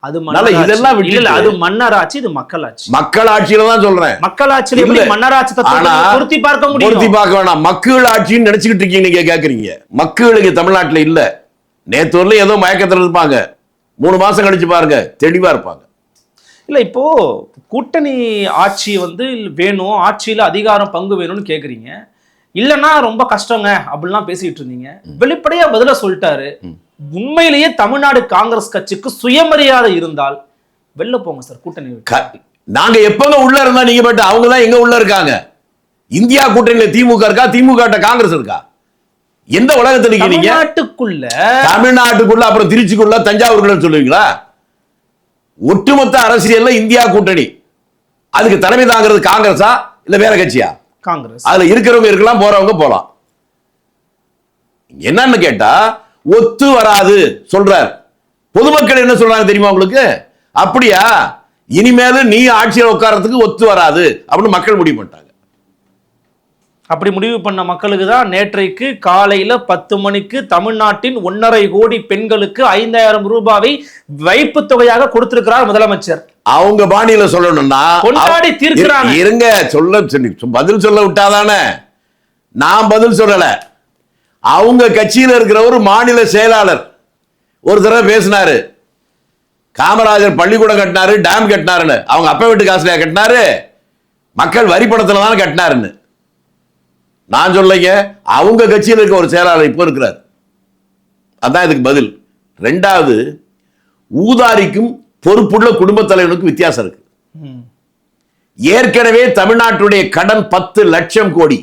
அது இதெல்லாம் இல்ல, அது மன்னராட்சி, இது மக்களாட்சி. மக்களாட்சியில தான் சொல்றேன். மக்களாட்சியில எப்படி மன்னராட்சி பொருத்தி பார்க்க முடியும்? பொருத்தி பார்க்க வேணாம். மக்களாட்சின்னு நினைச்சுக்கிட்டு இருக்கீங்க நீங்க கேக்குறீங்க. மக்களுக்கு தமிழ்நாட்டுல இல்ல. நேத்து ஏதோ மயக்கத்துல இருப்பாங்க, 3 மாசம் கழிச்சு பாருங்க தெளிவா இருப்பாங்க. இல்ல, இப்போ கூட்டணி ஆட்சி வேணும், ஆட்சியில அதிகாரம் பங்கு வேணும்னு கேக்குறீங்க. இல்லன்னா ரொம்ப கஷ்டங்க அப்படிலாம் பேசிட்டு இருந்தீங்க. வெளிப்படையா பதில சொல்லிட்டாரு. உண்மையிலேயே தமிழ்நாடு காங்கிரஸ் கட்சிக்கு சுயமரியாதை இருந்தால் வெளில போங்க சார் கூட்டணி. நாங்க எப்பங்க உள்ள இருந்தா நீங்க பட்டு அவங்க தான் எங்க உள்ள இருக்காங்க. இந்தியா கூட்டணியில திமுக இருக்கா, திமுக காங்கிரஸ் இருக்கா? எந்த உலகத்துல இருக்கீங்க? தமிழ்நாட்டுக்குள்ள அப்புறம் திருச்சிக்குள்ள தஞ்சாவூருக்குள்ள சொல்லுவீங்களா? ஒட்டுமொத்த அரசியல்ல இந்தியா கூட்டணி. அதுக்கு தலைமை தாங்கிறது காங்கிரஸா இல்ல வேற கட்சியா? காங்கிரஸ். அதுல இருக்கிறவங்க இருக்கலாம், போறவங்க போலாம். என்னன்னு கேட்டா ஒத்து வராது சொல்றார். பொதுமக்கள் என்ன சொல்றாங்க தெரியுமா உங்களுக்கு? அப்படியா, இனிமேல் நீ ஆட்சியில் உட்கார்றதுக்கு ஒத்து வராது அப்படின்னு மக்கள் முடிவு பண்ணிட்டாங்க. அப்படி முடிவு பண்ண மக்களுக்கு தான் நேற்றைக்கு காலையில 10 மணிக்கு தமிழ்நாட்டின் 1.5 கோடி பெண்களுக்கு 5000 ரூபாயை வைப்பு தொகையாக கொடுத்திருக்கிறார் முதலமைச்சர். அவங்க பாணியில சொல்லணும்னா கொண்டாடி தீர்க்கிறாங்க. இருங்க, பதில் சொல்ல விட்டாதானே. நான் பதில் சொல்லல. அவங்க கட்சியில் இருக்கிற ஒரு மாநில செயலாளர் ஒரு தடவை பேசினாரு. காமராஜர் பள்ளிக்கூடம் கட்டினாரு, டேம் கட்டினாருன்னு. அவங்க அப்பா வீட்டு காசுல கட்டினாரு, மக்கள் வரி பணத்துல தான் கட்டினாருன்னு நான் சொல்லைங்க. அவங்க கட்சியில் இருக்க ஒரு செயலாளர் இப்போ இருக்கிறார். அதான் இதுக்கு பதில். 2வது, ஊதாரிக்கும் பொறுப்புள்ள குடும்ப தலைவனுக்கும் வித்தியாசம் இருக்கு. ஏற்கனவே தமிழ்நாட்டுடைய கடன் 10 லட்சம் கோடி.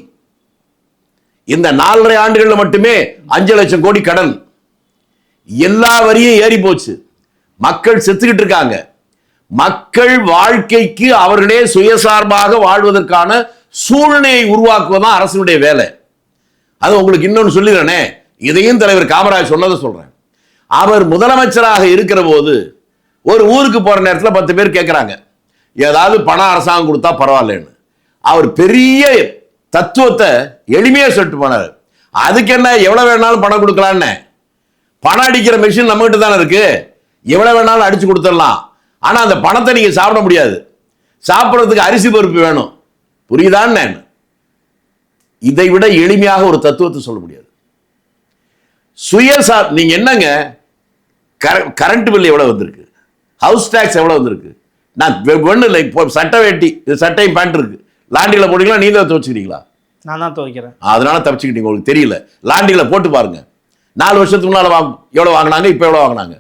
இந்த 4.5 ஆண்டுகள் மட்டுமே 5 லட்சம் கோடி கடன். எல்லா வரியும் ஏறி போச்சு. மக்கள் செத்துக்கிட்டு இருக்காங்க. மக்கள் வாழ்க்கைக்கு அவர்களே சுயசார்பாக வாழ்வதற்கான சூழ்நிலையை உருவாக்குவதுதான் அரசுடைய வேலை. அது உங்களுக்கு இன்னொன்னு சொல்லிடுறேனே, இதையும் தலைவர் காமராஜ் சொன்னதை சொல்றேன். அவர் முதலமைச்சராக இருக்கிற போது ஒரு ஊருக்கு போற நேரத்தில் 10 பேர் கேட்கிறாங்க, ஏதாவது பணம் அரசாங்கம் கொடுத்தா பரவாயில்லன்னு. அவர் பெரிய தத்துவத்தை எளிமையா சொல்லிட்டு போனார். அதுக்கு என்ன, எவ்வளவு வேணாலும் பணம் கொடுக்கலான்னு. பணம் அடிக்கிற மிஷின் நம்ம கிட்ட தானே இருக்கு, எவ்வளவு வேணாலும் அடிச்சு கொடுத்துடலாம். ஆனா அந்த பணத்தை நீங்க சாப்பிட முடியாது. சாப்பிட்றதுக்கு அரிசி பருப்பு வேணும். புரியுதான்னு? இதை விட எளிமையாக ஒரு தத்துவத்தை சொல்ல முடியாது. சுயசார் நீங்க என்னங்க, கரண்ட் பில் எவ்வளவு வந்திருக்கு, ஹவுஸ் டாக்ஸ் எவ்வளவு வந்திருக்கு. நான் ஒண்ணு இல்லை, இப்போ சட்டை வேட்டி, சட்டையும் பேண்ட் இருக்கு, லாண்டியில போட்டீங்களா, நீங்க துவச்சுக்கிறீங்களா? நான் தான் துவைக்கிறேன். அதனால தப்பிச்சுக்கிட்டீங்க. உங்களுக்கு தெரியல. லாண்டியில போட்டு பாருங்க. 4 வருஷத்துக்கு முன்னால எவ்வளவு வாங்கினாங்க, இப்ப எவ்வளவு வாங்கினாங்க.